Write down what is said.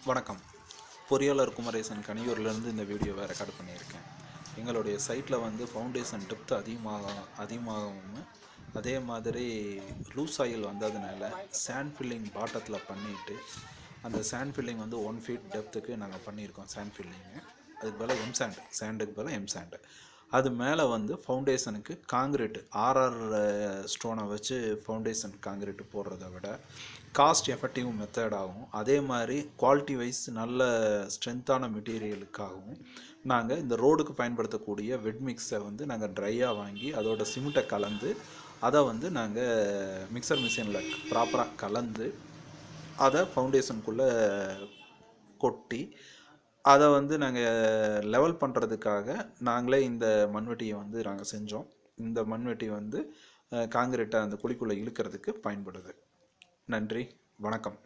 வணக்கம். பொறியாளர் குமரேசன் கனியூர்லேருந்து இந்த வீடியோவை ரெக்கார்ட் பண்ணியிருக்கேன். எங்களுடைய சைட்டில் வந்து ஃபவுண்டேஷன் டெப்த் அதிகமாகவும் அதே மாதிரி லூஸ் ஆயில் வந்ததுனால சாண்ட் ஃபில்லிங் பாட்டத்தில் பண்ணிவிட்டு அந்த சாண்ட் ஃபில்லிங் வந்து 1 feet டெப்த்துக்கு நாங்கள் பண்ணியிருக்கோம். சாண்ட் ஃபில்லிங்கு அதுக்கு பதிலாக சாண்டுக்கு பதிலாக சாண்டு. அது மேலே வந்து ஃபவுண்டேஷனுக்கு காங்கிரீட்டு ஆர்ஆர் ஸ்டோனை வச்சு ஃபவுண்டேஷன் காங்கிரீட்டு போடுறத விட காஸ்ட் எஃபெக்டிவ் மெத்தடாகவும் அதே மாதிரி குவாலிட்டி வைஸ் நல்ல ஸ்ட்ரென்த்தான மெட்டீரியலுக்காகவும் நாங்கள் இந்த ரோடுக்கு பயன்படுத்தக்கூடிய வெட் மிக்ஸை வந்து நாங்கள் ட்ரையாக வாங்கி அதோட சிமெண்ட்டை கலந்து அதை வந்து நாங்கள் மிக்சர் மிஷினில் ப்ராப்பராக கலந்து அதை ஃபவுண்டேஷனுக்குள்ளே கொட்டி அதை வந்து நாங்கள் லெவல் பண்ணுறதுக்காக நாங்களே இந்த மண்வெட்டியை வந்து நாங்கள் செஞ்சோம். இந்த மண்வெட்டி வந்து காங்கிரீட்டை அந்த குழிக்குள்ளே இழுக்கிறதுக்கு பயன்படுது. நன்றி, வணக்கம்.